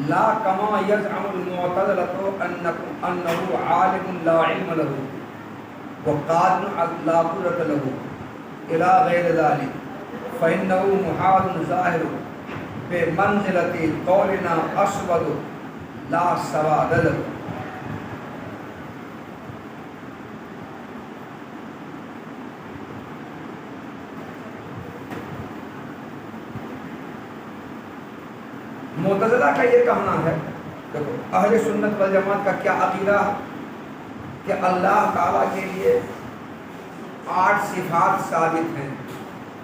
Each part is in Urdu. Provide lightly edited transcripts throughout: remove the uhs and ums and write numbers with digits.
لا کما یزعم المعتزلة انه عالم لا علم له وقادر لا قدرة له الى غیر ذلك فانه محال ظاہر بمنزلة قولنا اسود لا سواد له. معتزلہ کا یہ کہنا ہے، دیکھو اہل سنت والجماعت کا کیا عقیدہ ہے کہ اللہ تعالیٰ کے لیے 8 صفات ثابت ہیں.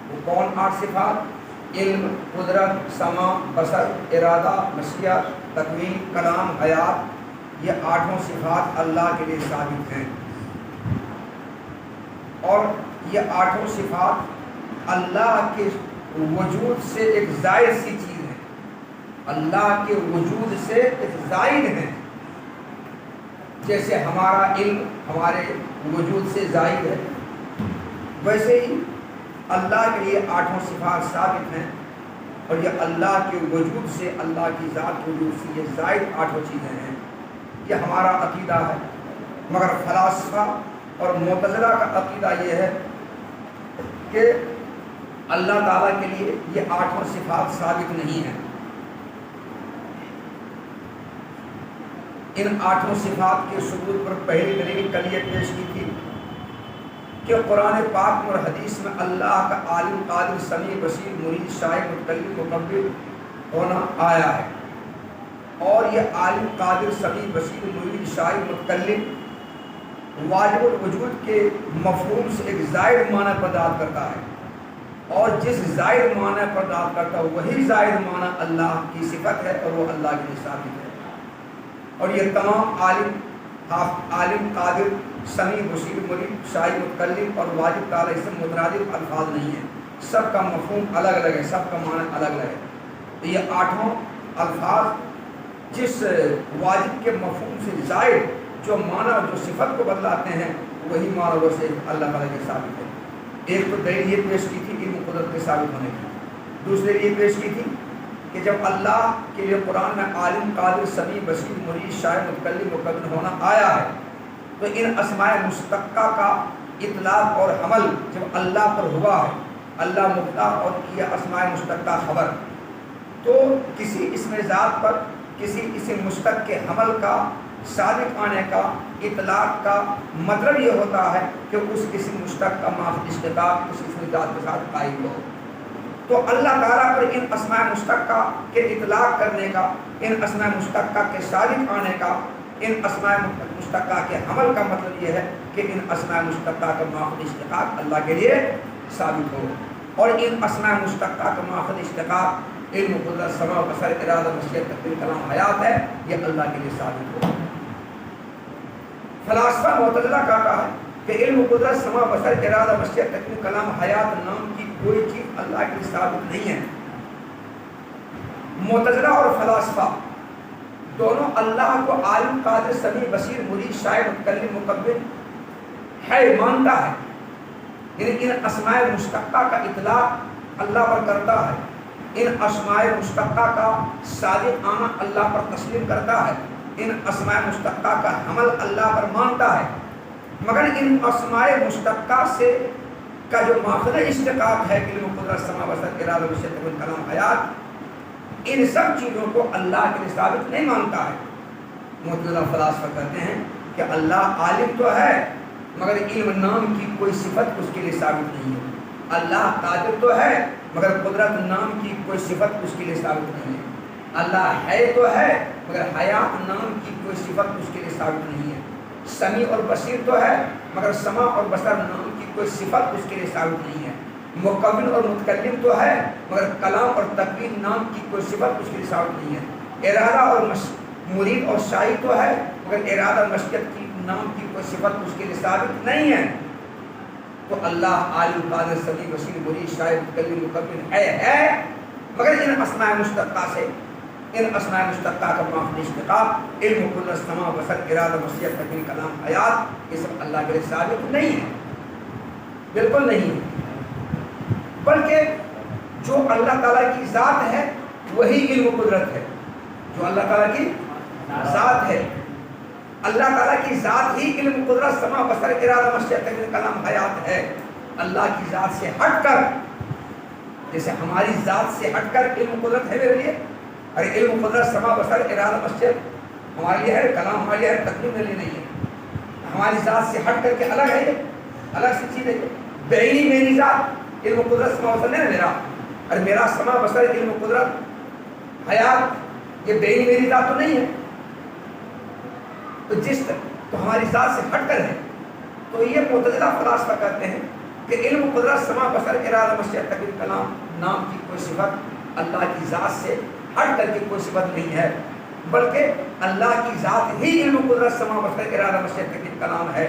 وہ کون 8 صفات؟ علم، قدرت، سمع، بصر، ارادہ، مشیت، تکوین، کلام، حیات. یہ 8 صفات اللہ کے لیے ثابت ہیں، اور یہ 8 صفات اللہ کے وجود سے ایک زائد سی چیز ہے، اللہ کے وجود سے ایک زائد ہیں. جیسے ہمارا علم ہمارے وجود سے زائد ہے، ویسے ہی اللہ کے لیے 8 صفات ثابت ہیں، اور یہ اللہ کے وجود سے، اللہ کی ذات وجود سے یہ زائد 8 چیزیں ہیں. یہ ہمارا عقیدہ ہے. مگر فلاسفہ اور معتزلہ کا عقیدہ یہ ہے کہ اللہ تعالیٰ کے لیے یہ 8 صفات ثابت نہیں ہیں. ان 8 صفات کے ثبوت پر پہلی دلیل کل یہ پیش کی تھی کہ قرآن پاک اور حدیث میں اللہ کا عالم، قادر، سمیع، بصیر، مرید، شاعر، متکلم، مکبر ہونا آیا ہے. اور یہ عالم، قادر، سمیع، بصیر، مرید، شاعر، متکلم واجب الوجود کے مفہوم سے ایک زائد معنی پرداد کرتا ہے، اور جس زائد معنی پرداد کرتا ہے وہی زائد معنی اللہ کی صفت ہے، اور وہ اللہ کے لیے ثابت ہے. اور یہ تمام عالم، قادر، سمیع، بصیر، مرید، شاعر، متکلم اور واجب تعالیٰ اس سے مترادف الفاظ نہیں ہیں. سب کا مفہوم الگ الگ ہے، سب کا معنی الگ الگ ہے. تو یہ 8 الفاظ جس واجب کے مفہوم سے زائد جو معنی جو صفت کو بدلاتے ہیں وہی معنی وہ سے اللہ تعالیٰ کے ثابت ہے. ایک تو دلیل یہ پیش کی تھی علم قدرت کے ثابت ہونے کی. دوسری یہ پیش کی تھی کہ جب اللہ کے لیے قرآن میں عالم، قادر، سمیع، بصیر، مرید، شاعر، متکلم، مکبر ہونا آیا ہے تو ان اسماء مشتقہ کا اطلاق اور حمل جب اللہ پر ہوا ہے، اللہ مبتدا اور یہ اسماء مشتقہ خبر، تو کسی اسم ذات پر کسی اسم مشتق کے حمل کا صادق آنے کا اطلاق کا مطلب یہ ہوتا ہے کہ اس اسم مشتق کا ماخذ اشتقاق اس اسم ذات کے ساتھ قائم ہو. تو اللہ تعالیٰ پر ان اسماء مشتقہ کے اطلاق کرنے کا، ان اسماء مشتقہ کے صادق آنے کا، ان اسماء مشتقہ کے حمل کا مطلب یہ ہے کہ ان اسماء مشتقہ کا ماخذ اشتقاق اللہ کے لیے ثابت ہو. اور ان اسماء مشتقہ کا ماخذ اشتقاق علم، قدرت، سمع، بصر، ارادہ، مشیت، تکوین، کلام، حیات ہے، یہ اللہ کے لیے ثابت ہو. فلاسفہ معتزلہ کہتا ہے کہ علم، قدرت، سمع، بصر، ارادہ، مشیت، تکوین، کلام، حیات نام کی کوئی چیز اللہ کے لیے ثابت نہیں ہے. معتزلہ اور فلاسفہ دونوں اللہ کو عالم، قادر، سمیع، بصیر، مرید، شاعر، متکلم، مکبر ہے مانتا ہے، یعنی ان اسماء مشتقہ کا اطلاق اللہ پر کرتا ہے، ان اسماء مشتقہ کا صادق آنا اللہ پر تسلیم کرتا ہے، ان اسماء مشتقہ کا حمل اللہ پر مانتا ہے. مگر ان اسماء مشتقہ سے کا جو ماخذ اشتقاق ہے علم، قدرت، سمع، بصر، ارادہ، مشیت، تکوین، کلام، حیات، ان سب چیزوں کو اللہ کے لیے ثابت نہیں مانتا ہے. معتزلہ فلاسفہ کہتے ہیں کہ اللہ عالم تو ہے مگر علم نام کی کوئی صفت اس کے لیے ثابت نہیں ہے. اللہ قادر تو ہے مگر قدرت نام کی کوئی صفت اس کے لیے ثابت نہیں ہے. اللہ ہے تو ہے مگر حیات نام کی کوئی صفت اس کے لیے ثابت نہیں ہے. سمیع اور بصیر تو ہے مگر سمع اور بصر نام کی کوئی صفت اس کے لیے ثابت نہیں ہے. مکمل اور متکلم تو ہے مگر کلام اور تکوین نام کی کوئی صفت اس کے لیے ثابت نہیں ہے. ارادہ اور مرید اور شاعر تو ہے مگر ارادہ مشیت کی نام کی کوئی صفت اس کے لیے ثابت نہیں ہے. تو اللہ عالم، قادر، سمیع، بصیر، مرید، شاعر، متکلم، مکبر ہے مگر ان اسماء مشتقہ سے، ان اسماء مشتقہ کا ماخذ اشتقاق علم، قدرت، سمع، بصر، ارادہ، مشیت، تکوین، کلام، حیات یہ سب اللہ کے لیے ثابت نہیں ہے، بالکل نہیں ہے. بلکہ جو اللہ تعالیٰ کی ذات ہے وہی علم و قدرت ہے، جو اللہ تعالیٰ کی ذات ہے. اللہ تعالیٰ کی ذات ہی علم قدرت سماع بصر ارادہ مشیت تکوین کلام حیات ہے. اللہ کی ذات سے ہٹ کر، جیسے ہماری ذات سے ہٹ کر علم قدرت ہے میرے لیے، اور علم قدرت سماع بصر ارادہ مشیت ہمارے لیے ہے، کلام ہمارے لیے ہے، تکوین میرے لیے نہیں ہے. ہماری ذات سے ہٹ کر کے الگ ہے، یہ الگ سی چیز ہے. بعینی میری ذات علم قدرت سماع بصر نہیں ہے میرا، اور میرا سماع بصر علم قدرت حیات یہ بعینی میری ذات تو نہیں ہے. تو ہماری ذات سے ہٹ کر ہے. تو یہ معتزلہ فلاسفہ کہتے ہیں کہ علم قدرت سماع بصر ارادہ مشیت تکوین کلام نام کی کوئی صفت اللہ کی ذات سے ہٹ کر کے کوئی صفت نہیں ہے، بلکہ اللہ کی ذات ہی علم قدرت سماع بصر ارادہ مشیت تکوین کلام ہے.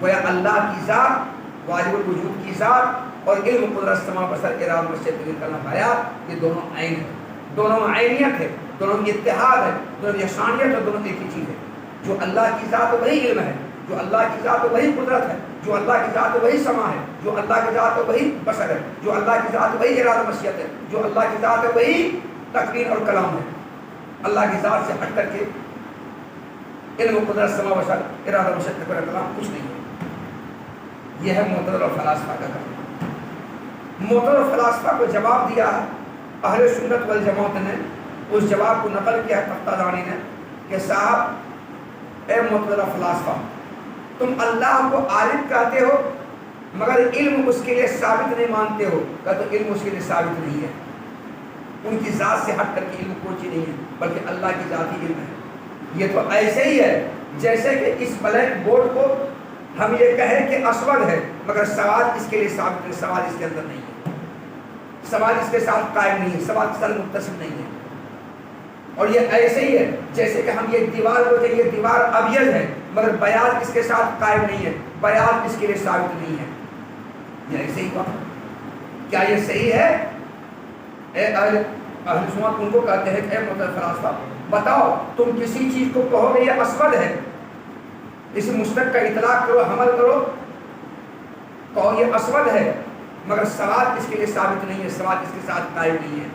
گویا اللہ کی ذات، واجب الوجود کی ذات، اور علم قدرت سماع بصر ارادہ مشیت تکوین کلام حیات، یہ دونوں عین ہیں، دونوں عینیت ہے، دونوں کی اتحاد ہے، دونوں یکسانیت اور دونوں ایک ہی چیز ہے. جو اللہ کی ذات وہی علم ہے، جو اللہ کی ذات وہی قدرت ہے، جو اللہ کی ذات وہی سماع ہے، جو اللہ کی ذات وہی بصر ہے، جو اللہ کی ذات وہی ارادہ مشیت ہے، جو اللہ کی ذات وہی تکوین اور کلام ہے. اللہ کی ذات سے ہٹ کر کے علم قدرت سماع بصر ارادہ مشیت تکوین کلام کچھ نہیں ہے. یہ ہے معتزلہ اور فلاسفہ کا کلام. معتزلہ اور فلاسفہ کو جواب دیا ہے اہل سنت والجماعت نے. اس جواب کو نقل کیا ہے تفتازانی نے کہ صاحب اے معتزلہ فلاسفہ، تم اللہ کو عالم کہتے ہو مگر علم اس کے لیے ثابت نہیں مانتے ہو. کہ تو علم اس کے لیے ثابت نہیں ہے، ان کی ذات سے ہٹ کر کے علم کوئی چیز نہیں ہے، بلکہ اللہ کی ذات ہی علم ہے. یہ تو ایسے ہی ہے جیسے کہ اس بلیک بورڈ کو ہم یہ کہیں کہ اسود ہے مگر سواد اس کے لیے ثابت ہے، سواد اس کے اندر نہیں ہے، سواد اس کے ساتھ قائم نہیں ہے، سواد کے ساتھ متصل نہیں ہے. اور یہ ایسے ہی ہے جیسے کہ ہم یہ دیوار کو کہ یہ دیوار ابیض ہے مگر بیاض اس کے ساتھ قائم نہیں ہے، بیاض اس کے لیے ثابت نہیں ہے. یہ ایسے ہی بات. کیا یہ صحیح ہے؟ اے اہل سنت ان کو کہتے ہیں کہ اے معتزلہ فلاسفہ بتاؤ، تم کسی چیز کو کہو گے یہ اسود ہے، اس مشتق کا اطلاق کرو، حمل کرو، کہو یہ اسود ہے مگر سواد اس کے لیے ثابت نہیں ہے، سواد اس کے ساتھ قائم نہیں ہے.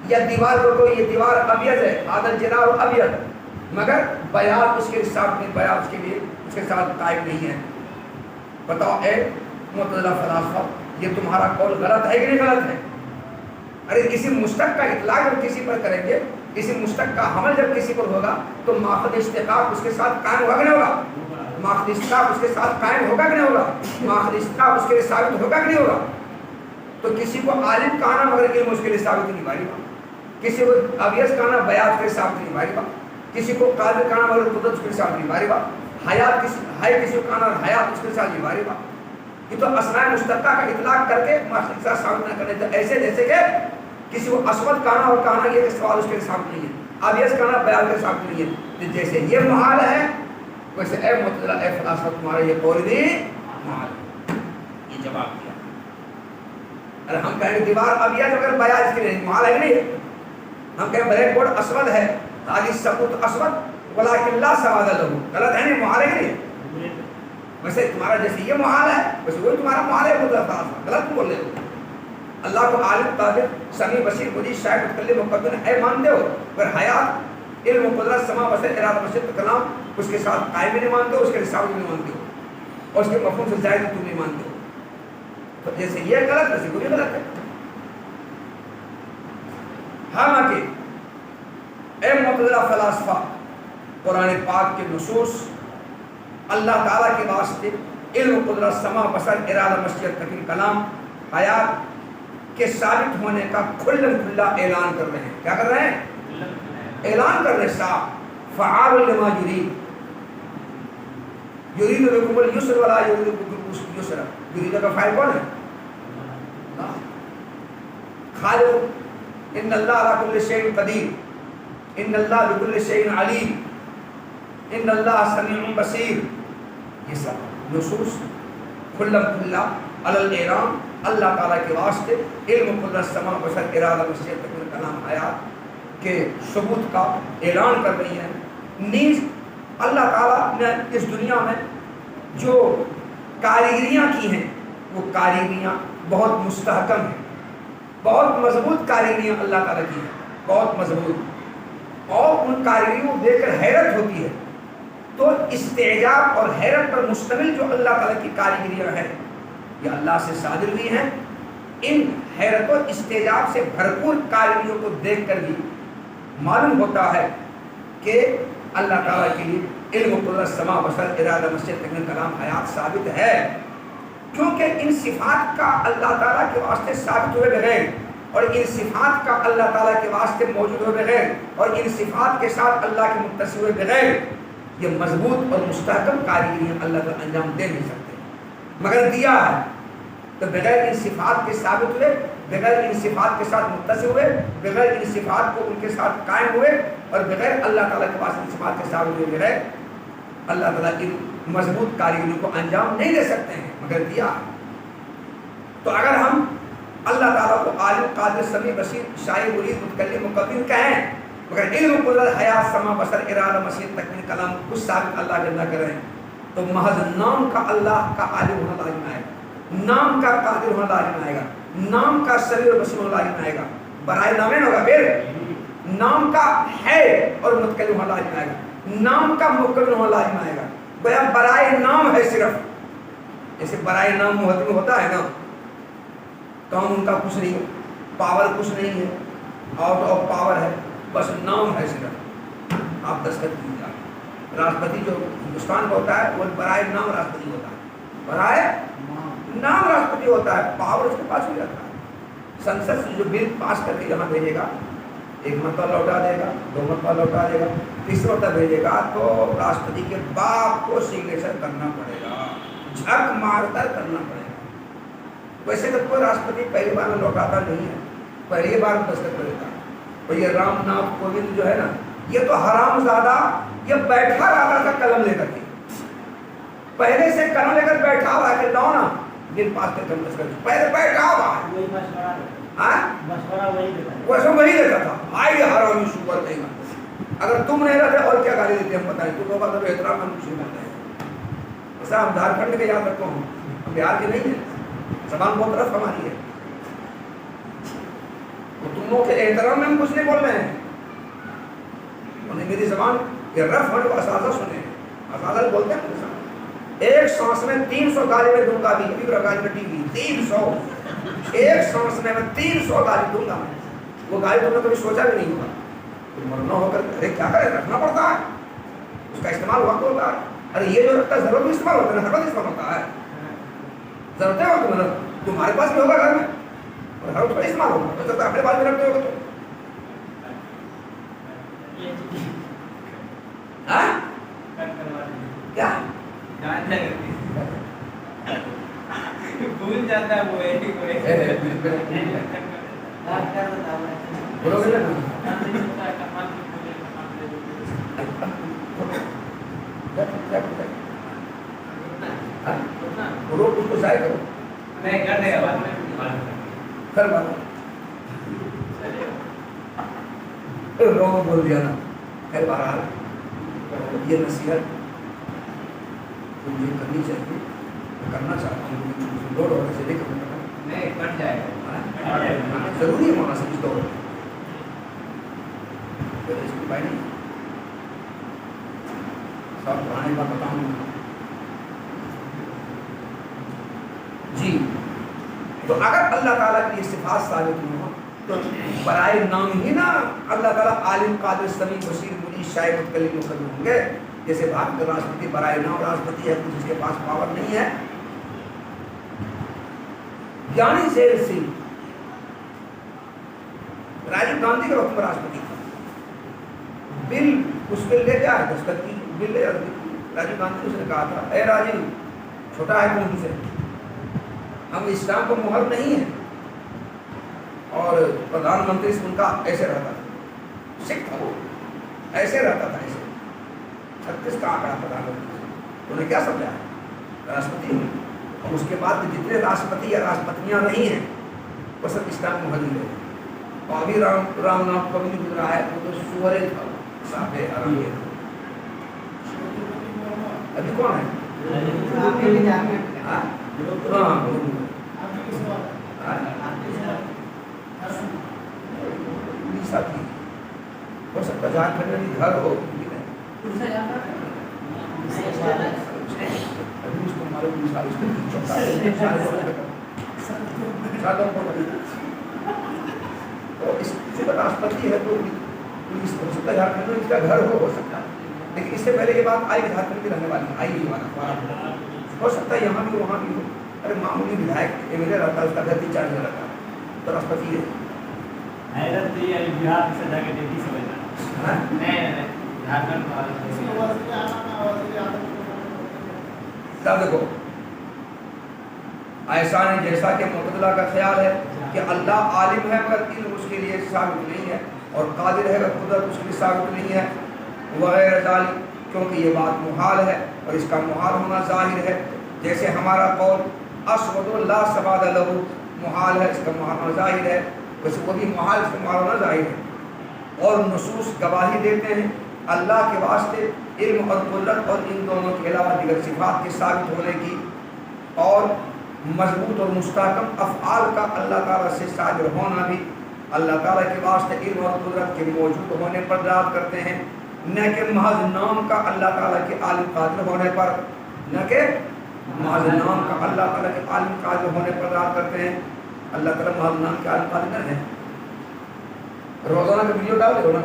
یا دیوار کو کہو یہ دیوار ابیض ہے، عادل جناب ابیض، مگر بیاض اس کے لیے ثابت نہیں، بیاض اس کے لیے اس کے ساتھ قائم نہیں ہے. بتاؤ اے معتزلہ فلاسفہ یہ تمہارا قول غلط ہے کہ نہیں غلط ہے؟ ارے کسی مشتق کا اطلاق جب کسی پر کریں گے، کسی مشتق کا حمل جب کسی پر ہوگا تو ماخذ اشتقاق اس کے ساتھ قائم ہوگا کہ نہیں ہوگا؟ ماخذ اشتقاق اس کے ساتھ قائم ہوگا کہ نہیں ہوگا؟ ماخذ اشتقاق اس کے لیے ثابت ہوگا کہ نہیں ہوگا؟ تو کسی کو عالم کہنا مگر علم اس کے لیے ثابت نہیں بھائی بات، کسی کو ابیض کہنا بیاض کے لیے ثابت نہیں بھائی بات، کسی کو قادر کہنا مگر قدرت اس کے لیے ثابت نہیں بھائی بات، حیات کسی کو کہنا حیات اس کے ساتھ نہیں بھائی بات. یہ تو اسماء مشتقہ کا اطلاق کر کے ماخذ کے ساتھ ثابت نہ کرنے تو ایسے جیسے کہ کسی کو اسود کہنا اور کہنا یہ کہ سوال اس کے لیے ثابت نہیں ہے، ابیض کہنا بیاض کے لیے ثابت نہیں ہے. جیسے یہ محال ہے ویسے اے معتزلہ اے فلاسفہ تمہارا یہ قول بھی محال ہے. یہ جواب دیا. اگر ہم کہیں دیوار ابیض اگر بیاض اس کے لیے محال ہے کہ نہیں، ہم کہیں بلیک بورڈ اسود ہے، حالی ثبوت اسود ولکن لا سواد لہ، غلط ہے نہیں، محال ہے کہ نہیں؟ ویسے تمہارا جیسے یہ محال ہے ویسے وہی تمہارا محال ہے معتزلہ فلاسفہ، غلط بول رہے ہو. اللہ کو عالم قادر سمیع بصیر مجید شاہد متکلم مقدر ہے مانتے ہو، پر حیات علم قدرت سماع بصر ارادہ مشیت کلام اس کے ساتھ قائم بھی نہیں مانتے ہو، اس کے ثابت بھی نہیں مانتے ہو، اور اس کے مفہوم سے زائد تم نہیں مانتے ہو. تو جیسے یہ غلط ویسے وہ بھی غلط ہے. حالانکہ اے معتزلہ فلاسفہ قرآن پاک کے نصوص اللہ تعالیٰ کے واسطے علم قدرت سماع بصر ارادہ مشیت تکوین کلام حیات کے ثابت ہونے کا کھلم کھلا اعلان کر رہے ہیں. کیا کر رہے ہیں؟ اعلان کر رہے ہیں صاحب فعال لما یرید، یرید بکم اليسر ولا یرید بکم العسر. یرید کا فاعل کون ہے؟ اللہ. خالق ان اللہ علی کل شیء قدیر، ان اللہ بکل شیء علیم، ان اللہ سمیع بصیر. یہ سب نصوص کھلم کھلا علی الاعلان اللہ تعالیٰ کے واسطے علم قدرت سماع بصر ارادہ مشیت تکوین کلام حیات کے ثبوت کا اعلان کر رہی ہیں. نیز اللہ تعالیٰ نے اس دنیا میں جو کاریگریاں کی ہیں وہ کاریگریاں بہت مستحکم ہیں، بہت مضبوط کاریگریاں اللہ تعالیٰ کی ہیں، بہت مضبوط. اور ان کاریگریوں کو دیکھ کر حیرت ہوتی ہے. تو استعجاب اور حیرت پر مشتمل جو اللہ تعالیٰ کی کاریگریاں ہیں یہ اللہ سے صادر ہوئی ہیں. ان حیرت و استعجاب سے بھرپور کاریگریوں کو دیکھ کر بھی معلوم ہوتا ہے کہ اللہ تعالیٰ کے لیے علم و قدرت سما بصر ارادہ مشیت تکوین کلام حیات ثابت ہے. کیونکہ ان صفات کا اللہ تعالیٰ کے واسطے ثابت ہوئے بغیر اور ان صفات کا اللہ تعالیٰ کے واسطے موجود ہوئے بغیر اور ان صفات کے ساتھ اللہ کے متصل ہوئے بغیر یہ مضبوط اور مستحکم کاریگریاں اللہ تعالیٰ انجام دے نہیں سکتے. مگر دیا ہے تو بغیر ان صفات کے ثابت ہوئے، بغیر ان صفات کے ساتھ متصل ہوئے، بغیر ان صفات کو ان کے ساتھ قائم ہوئے اور بغیر اللہ تعالیٰ کے پاس ان صفات کے ثابت ہوئے بغیر اللہ تعالیٰ کی مضبوط کاریگریوں کو انجام نہیں دے سکتے ہیں. مگر دیا. تو اگر ہم اللہ تعالیٰ کو عالم قادر سمیع بصیر شاعر مرید متکلم مقدر کہیں مگر علم قدرت حیات سما بصر ارادہ مشیت تکوین کلام کچھ ثابت اللہ جل کریں تو محض نام کا اللہ کا عالم ہونا لازم آئے گا، نام کا قادر ہونا لازم آئے گا، نام کا سمیع اور بصیر ہونا لازم آئے گا. برائے نام نہ ہوگا، پھر نام کا ہے اور متکلم ہونا لازم آئے گا، نام کا مقدر ہونا لازم آئے گا. گویا برائے نام ہے صرف، جیسے برائے نام محتم ہوتا ہے نا، کام ان کا کچھ نہیں ہے، پاور کچھ نہیں ہے، آؤٹ آف پاور ہے، بس نام ہے صرف. آپ دستخط کیجیے. راشٹرپتی جو ہندوستان کا ہوتا ہے وہ برائے نام راشٹرپتی ہوتا ہے، برائے نام راشٹرپتی ہوتا ہے، پاور اس کے پاس ہو جاتا ہے. سنسد سے جو بل پاس کر کے یہاں بھیجے گا ایک مرتبہ لوٹا دے گا، دو مرتبہ لوٹا دے گا، تیسری مرتبہ بھیجے گا تو راشٹرپتی کے باپ کو سگنیچر کرنا پڑے گا، جھک مار کر کرنا پڑے گا. ویسے تو کوئی راشٹرپتی پہلی بار میں لوٹاتا نہیں ہے، پہلی بار دستخط کر دیتا ہے. اور یہ رام ناتھ کووند جو ہے نا یہ تو حرام زادہ یہ بیٹھا رہتا تھا قلم لے کر کے، پہلے سے قلم لے کر بیٹھا ہوا ہے کہ لاؤ نا بل پاس کر کے دستخط، پہلے بیٹھا ہوا ہے، ویسے وہی دیتا تھا. آئی حرامی شوگر کہیں گا. اگر تم نہیں رہتے اور کیا گالی دیتے ہم بتائیں، تم لوگوں کا تو احترام ہم شروع کرتے ہیں. ایسا ہم جھارکھنڈ کے یاد رکھتا ہوں، ہم بہار کے نہیں ہیں، زبان بہت رف ہماری ہے. تم لوگ کے احترام میں ہم کچھ نہیں بول رہے ہیں. انہیں میری زبان یہ رف ہونے کو اساتذہ سنے ہیں، اساتذہ بولتے ہیں انسان ایک سانس میں 300 گالی میں دوں گا. ابھی گالی میں ٹی وی 300 ایک سانس میں 300 گالی دوں گا. وہ گالی تم نے کبھی سوچا بھی نہیں ہوگا. تم مرنا ہو کر ارے کیا کرے، رکھنا پڑتا ہے، اس کا استعمال وقت ہوتا ہے. ارے یہ جو رکھتا ہے ضرورت بھی استعمال ہوتا ہے، ہر وقت استعمال ہوتا ہے. ضرورت ہے تمہارے پاس بھی ہوگا گھر میں اور ہر وقت استعمال ہوگا. تو اپنے پاس بھی رکھتے ہوگا تو کیا بھول جاتا ہے وہ اس کو ضائع کرو نہیں کر دے گا کر بات بول دیا نا. خیر بہرحال یہ نصیحت مجھے کرنی چاہیے، کرنا چاہتا ہوں. دو دور سے دیکھ نہیں کٹ جائے گا، ضروری ہے ہونا سمجھ دو اس کی بھائی نہیں سب پرانے بات بتاؤں جی. تو اگر اللہ تعالیٰ کی یہ صفات ثابت نہیں ہو تو برائے نام ہی نا اللہ تعالیٰ عالم قادر سمیع بصیر مرید شاعر متکلم مقدر ہوں گے. جیسے بھارت کا راشٹرپتی برائے نام راشٹرپتی ہے، جس کے پاس پاور نہیں ہے. گیانی زیر سنگھ راجیو گاندھی کے وقت میں راشٹرپتی تھا. بل اس بل لے جائے دستخط کی بل لے راجیو گاندھی اس نے کہا تھا اے راجیو چھوٹا ہے تم سے، ہم اسلام کو مہر نہیں ہے. اور پردھان منتری ان کا ایسے رہتا تھا، سکھ تھا وہ، ایسے رہتا تھا، ایسے 36 کا آنکڑا پردھان منتری. انہوں نے کیا سمجھا راشٹرپتی ہوں. اور اس کے بعد جتنے راشٹرپتی یا راشٹرپتیاں نہیں ہیں وہ سب اسلام مہر نہیں ہے. اور ابھی رام ناتھ کووند گزرا ہے وہ تو سورج تھا صاحب آرام. ابھی کون ہے؟ ہو سکتا ہے جھارکھنڈ میں بھی گھر ہو تو اس سے راشٹرپتی ہے تو پولیس ہو سکتا ہے جھارکھنڈ میں اس کا گھر ہو سکتا ہے، لیکن اس سے پہلے یہ بات آئی کہ جھارکھنڈ کی رہنے والی آئی ہی ہو سکتا ہے یہاں بھی وہاں بھی ہو. ارے معمولی ودھائک ایم ایل اے رہتا ہے اس کا گھر 3-4 جگہ رہتا ہے تو راشٹرپتی ہے. حیرت تو یہ بہار سے جا کے دیکھی سمجھنا نہیں جھارکھنڈ تب دیکھو ایسا نہیں جیسا کہ معتزلہ کا خیال ہے کہ اللہ عالم ہے مگر علم اس کے لیے ثابت نہیں ہے، اور قادر ہے مگر قدرت اس کے لیے ثابت نہیں ہے وغیرہ ذالک، کیونکہ یہ بات محال ہے اور اس کا محال ہونا ظاہر ہے. جیسے ہمارا قول اسود لا سواد لہ محال ہے، اس کا محال ہونا ظاہر ہے، ویسے وہ بھی محال اس کا محال ہونا ظاہر ہے. اور نصوص گواہی دیتے ہیں اللہ کے واسطے علم اور قدرت اور ان دونوں کے علاوہ دیگر صفات کے ثابت ہونے کی، اور مضبوط اور مستحکم افعال کا اللہ تعالیٰ سے صادر ہونا بھی اللہ تعالیٰ کے واسطے علم اور قدرت کے موجود ہونے پر دلالت کرتے ہیں، نہ کہ محض نام کا اللہ تعالیٰ کے عالم قادر ہونے پر، نہ کہ محض نام کا اللہ تعالیٰ کے عالم قادر ہونے پر دلالت کرتے ہیں. اللہ تعالیٰ محض نام کے عالم قادر ہے. روزانہ کا ویڈیو ڈال دو نا،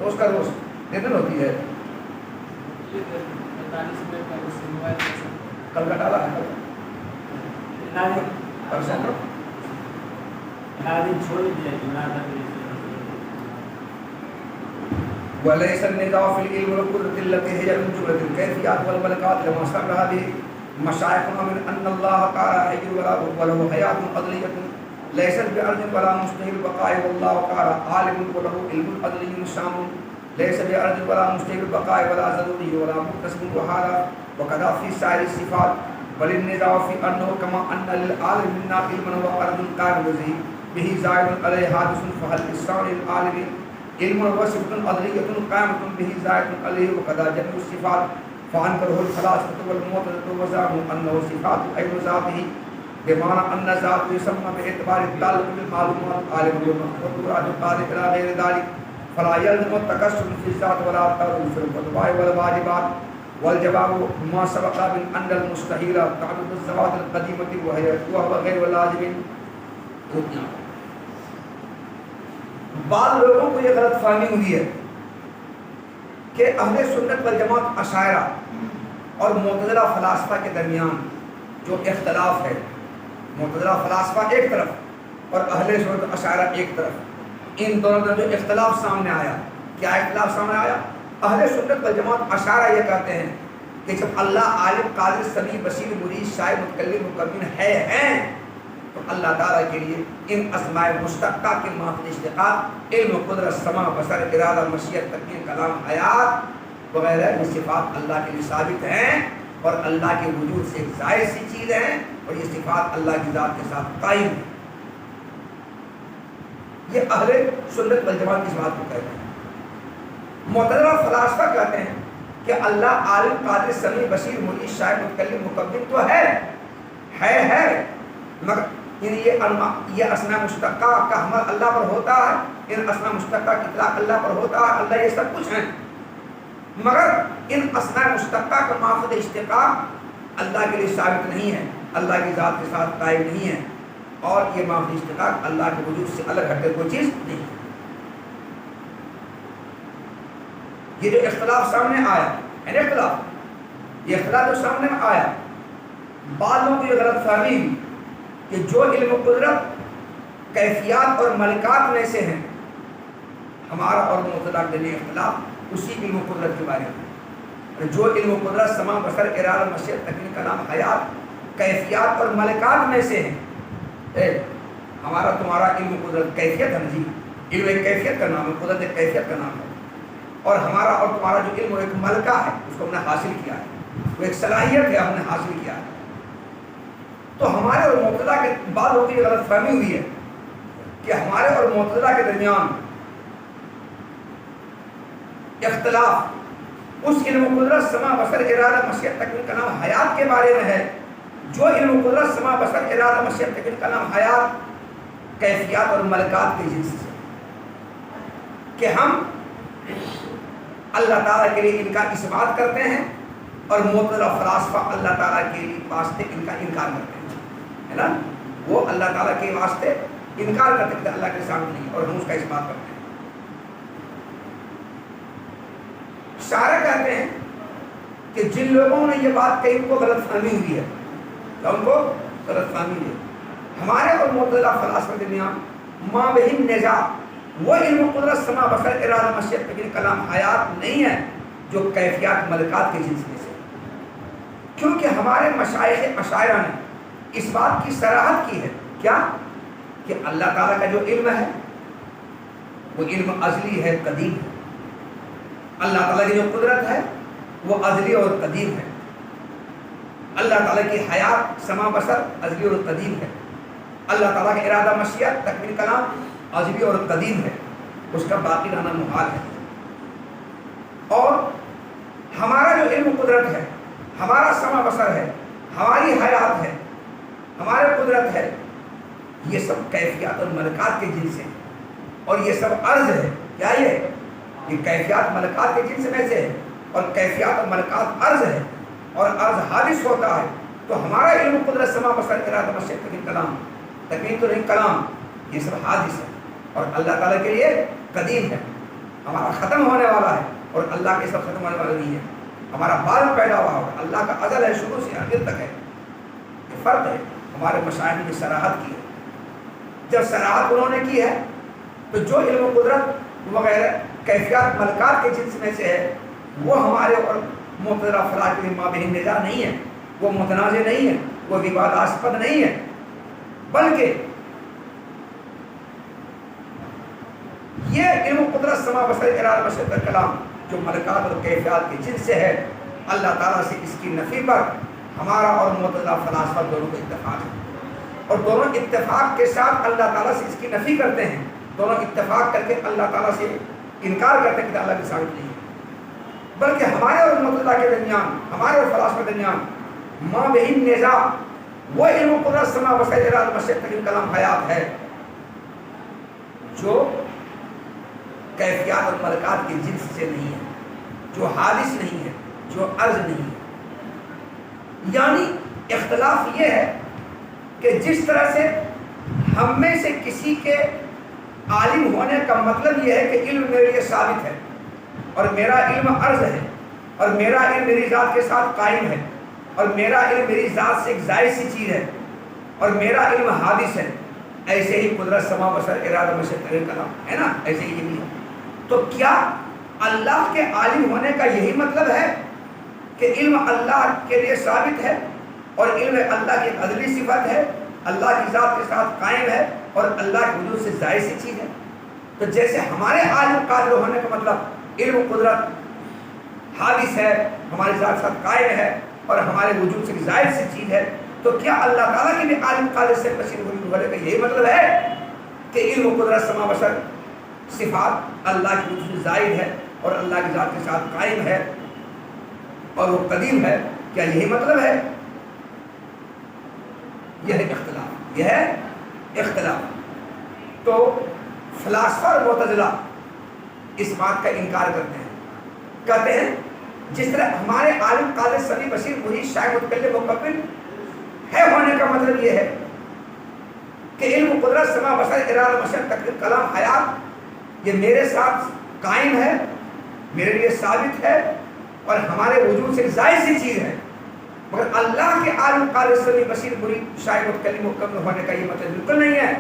روز کا روز کتنے ہوتی ہے؟ کل کا ڈالا ہے وليس النزاع في العلم والقدرة التي هي من جملة الكيفيات والملكات لما صرح به مشايخنا من أن الله تعالى حي وله حياة أزلية ليست بأرض ولا مستحيل البقاء، والله تعالى عالم وله علم أزلي شامل ليس بأرض ولا مستحيل البقاء ولا ضروري ولا مكتسب وحالا، وكذا في سائر الصفات. بل النزاع في أنه كما أن للعالم منا علما وأرض قائم به زائد عليه حادث، فهل للسائر العالم علم وصفة أزلية قائمة به زائد عليه، وكذا جميع الصفات. فأنكره الفلاسفة والمعتزلة وزعموا أنه صفات غير ذاته، بمعنى أن ذاته يسمى باعتبار التعلق بالمعلومات عالم والمراد قادر إلى غير ذلك، فلا يلزم التكسر في الذات ولا التعلق في الفضائل والواجبات. والجواب ما سبق من أن المستحيل تعدد الذوات القديمة وهو غير لازم. بعض لوگوں کو یہ غلط فہمی ہوئی ہے کہ اہل سنت والجماعت اشاعرہ اور معتزلہ فلاسفہ کے درمیان جو اختلاف ہے، معتزلہ فلاسفہ ایک طرف اور اہل سنت اشاعرہ ایک طرف، ان دونوں کا جو اختلاف سامنے آیا، کیا اختلاف سامنے آیا؟ اہل سنت والجماعت اشاعرہ یہ کہتے ہیں کہ جب اللہ عالم قادر سمیع بصیر مرید شاعر متکلم مکون ہیں تو اللہ تعالیٰ کے لیے ان اسماء مشتقہ کے ماخذ اشتقاق علم و قدرت سمع بصر ارادہ مشیت تقدیر کلام حیات وغیرہ یہ صفات اللہ کے لیے ثابت ہیں اور اللہ کے وجود سے ایک ظاہر سی چیز ہیں، اور یہ صفات اللہ کی ذات کے ساتھ قائم ہیں. یہ اہل سنت والجماعت اس بات کو کہتے ہیں. معتزلہ فلاسفہ کہتے ہیں کہ اللہ عالم قادر سمیع بصیر مرید شاعر متکلم مکبر تو ہے مگر یہ اسماء مشتقہ کا حمل اللہ پر ہوتا ہے، ان اسماء مشتقہ کی اطلاق اللہ پر ہوتا ہے، اللہ یہ سب کچھ ہیں، مگر ان اسماء مشتقہ کا ماخذ اشتقاق اللہ کے لیے ثابت نہیں ہے، اللہ کی ذات کے ساتھ قائم نہیں ہے، اور یہ ماخذ اشتقاق اللہ کے وجود سے الگ ہٹ کر کوئی چیز نہیں ہے. یہ جو اختلاف سامنے آیا ہے اختلاف، یہ اختلاف جو سامنے آیا، بعض لوگوں کی یہ غلط فہمی کہ جو علم و قدرت کیفیات اور ملکات میں سے ہیں، ہمارا اور معتزلہ کے لیے اختلاف اسی علم و قدرت کے بارے میں. جو علم و قدرت سمع بصر ارادہ مشیت تقدیر کلام حیات کیفیات اور ملکات میں سے ہیں. ہمارا تمہارا علم و قدرت کیفیت ہے جی، علم ایک کیفیت کا نام ہے، قدرت ایک کیفیت کا نام ہے، اور ہمارا اور تمہارا جو علم وہ ایک ملکہ ہے، اس کو ہم نے حاصل کیا ہے، وہ ایک صلاحیت ہے، ہم نے حاصل کیا ہے. تو ہمارے اور معتزلہ کے بعض لوگوں کی غلط فہمی ہوئی ہے کہ ہمارے اور معتزلہ کے درمیان اختلاف اس علم و قدرت سمع بصر ارادہ مشیت تقدیر کلام حیات کے بارے میں ہے. جو علم و قدرت سمع بصر ارادہ مشیت تقدیر کلام حیات کیفیات اور ملکات کے جنس سے، کہ ہم اللہ تعالیٰ کے لیے ان کا اثبات کرتے ہیں اور معتزلہ فلاسفہ اللہ تعالیٰ کے واسطے ان کا انکار کرتے ہیں، ہے نا؟ وہ اللہ تعالیٰ کے واسطے انکار کرتے ہیں کہ اللہ کے سامنے نہیں، اور ہم اس کا اثبات کرتے ہیں۔ شاعر کہتے ہیں کہ جن لوگوں نے یہ بات کہی ان کو غلط فہمی ہوئی ہے، ان کو غلط فہمی ہے۔ ہمارے اور معتزلہ فلاسفہ درمیان ما بہن نزاع وہ علم قدرت سما بصر ارادہ مشیت تقدیر کلام حیات نہیں ہے جو کیفیات ملکات کے جنس میں سے، کیونکہ ہمارے مشائخ اشاعرہ نے اس بات کی صراحت کی ہے کیا کہ اللہ تعالیٰ کا جو علم ہے وہ علم ازلی ہے، قدیم ہے۔ اللہ تعالیٰ کی جو قدرت ہے وہ ازلی اور قدیم ہے۔ اللہ تعالیٰ کی حیات سما بصر ازلی اور قدیم ہے۔ اللہ تعالیٰ کا ارادہ مشیت تکوین کلام ازلی اور قدیم ہے، اس کا باقی رہنا محال ہے۔ اور ہمارا جو علم قدرت ہے، ہمارا سما بصر ہے، ہماری حیات ہے، ہمارے قدرت ہے، یہ سب کیفیات اور ملکات کے جنس ہیں، اور یہ سب عرض ہے۔ کیا یہ کیفیات ملکات کے جنس میں سے ہے، اور کیفیات اور ملکات عرض ہے، اور عرض حادث ہوتا ہے۔ تو ہمارا علم قدرت سما بصر ارادہ مشیت تکوین کلام، تکوین تو نہیں کلام، یہ سب حادث ہے، اور اللہ تعالیٰ کے لیے قدیم ہے۔ ہمارا ختم ہونے والا ہے، اور اللہ کے سب ختم ہونے والا نہیں ہے۔ ہمارا بعد پیدا ہوا ہوگا، اللہ کا ازل ہے، شروع سے آخر تک ہے۔ یہ فرق ہے۔ ہمارے مشاہد نے صراحت کی ہے۔ جب صراحت انہوں نے کی ہے تو جو علم و قدرت وغیرہ کیفیات ملکات کے جنس میں سے ہے وہ ہمارے اور معتزلہ فلاسفہ کے ما بہن نزاع نہیں ہے، وہ متنازع نہیں ہے، وہ وواداسپد نہیں ہے، بلکہ یہ علم و قدرت سما بصر ارادہ مشیت کلام جو ملکات اور کیفیات کے جنس سے ہے، اللہ تعالیٰ سے اس کی نفی پر ہمارا اور معتزلہ فلاسفہ دونوں کو اتفاق ہے، اور دونوں اتفاق کے ساتھ اللہ تعالیٰ سے اس کی نفی کرتے ہیں۔ دونوں اتفاق کر کے اللہ تعالیٰ سے انکار کرتے ہیں کہ اللہ کی ثابت نہیں ہے، بلکہ ہمارے اور معتزلہ کے درمیان، ہمارے اور فلاسفہ کے درمیان ما بہن نزاع وہ علم و قدرت سما بصر ارادہ مشیت تکوین کلام حیات ہے جو کیفیات اور ملکات کے جنس سے نہیں ہے، جو حادث نہیں ہے، جو عرض نہیں ہے۔ یعنی اختلاف یہ ہے کہ جس طرح سے ہم میں سے کسی کے عالم ہونے کا مطلب یہ ہے کہ علم میرے لیے ثابت ہے، اور میرا علم عرض ہے، اور میرا علم میری ذات کے ساتھ قائم ہے، اور میرا علم میری ذات سے ایک ظاہر سی چیز ہے، اور میرا علم حادث ہے، ایسے ہی قدرت سما بصر ارادہ مشیت تکوین کلام ہے نا، ایسے ہی یہ بھی ہے۔ تو کیا اللہ کے عالم ہونے کا یہی مطلب ہے کہ علم اللہ کے لیے ثابت ہے، اور علم اللہ کی ازلی صفت ہے، اللہ کی ذات کے ساتھ قائم ہے، اور اللہ کے وجود سے ظاہر سی چیز ہے؟ تو جیسے ہمارے عالم قادر ہونے کا مطلب علم و قدرت حادث ہے، ہماری ذات کے ساتھ قائم ہے، اور ہمارے وجود سے ظاہر سی چیز ہے، تو کیا اللہ تعالیٰ کی بھی عالم قادر سے بصیر ہونے کا یہی مطلب ہے کہ علم و قدرت سما بصر صفات اللہ کی وجود سے ظاہر ہے، اور اللہ کی ذات کے ساتھ قائم ہے، اور وہ قدیم ہے؟ کیا یہی مطلب ہے؟ یہ ہے اختلاف، یہ ہے اختلاف۔ تو فلاسفہ اور معتزلہ اس بات کا انکار کرتے ہیں، کہتے ہیں جس طرح ہمارے عالم قادر سمیع بصیر محیط شاعر متکلم مقبل ہے ہونے کا مطلب یہ ہے کہ علم قدرت سما بصر ارادہ مشیت تکوین کلام حیات یہ میرے ساتھ قائم ہے، میرے لیے ثابت ہے، اور ہمارے وجود سے ظاہر سی چیز ہے، مگر اللہ کے عالم قادر سمیع بصیر محیط شاعر متکلم مقبل ہونے کا یہ مطلب بالکل نہیں ہے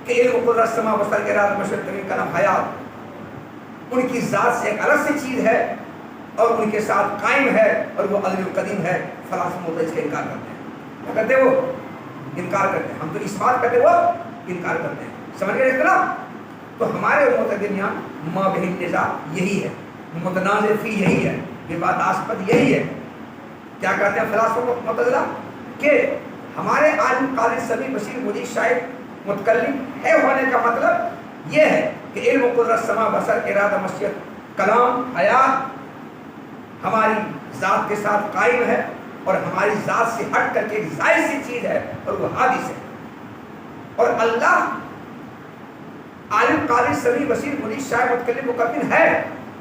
کہ علم قدرت سما بصر ارادہ مشیت تکوین کلام حیات ان کی ذات سے ایک الگ سی چیز ہے، اور ان کے ساتھ قائم ہے، اور وہ ازلی قدیم ہے۔ فلاسفہ معتزلہ اس کا انکار کرتے ہیں۔ کیا کرتے ہیں؟ وہ انکار کرتے ہیں۔ ہم تو اس بات کرتے ہیں، وہ انکار کرتے ہیں۔ سمجھ گئے اختلاف؟ تو ہمارے معتزلہ درمیان ما بہن نزاع یہی ہے، متنازع فی یہی ہے، وواداسپد یہی ہے۔ کیا کہتے ہیں فلاسفہ معتزلہ؟ کہ ہمارے عالم قادر سمیع بصیر محیط شاعر متکلم ہے ہونے کا مطلب یہ ہے کہ علم و قدرت سما بصر ارادہ مشیت کلام حیات ہماری ذات کے ساتھ قائم ہے، اور ہماری ذات سے ہٹ کر کے ایک ظاہر سی چیز ہے، اور وہ حادث ہے۔ اور اللہ عالم قادر سمیع بصیر محیط شاعر متکلم مقبل ہے،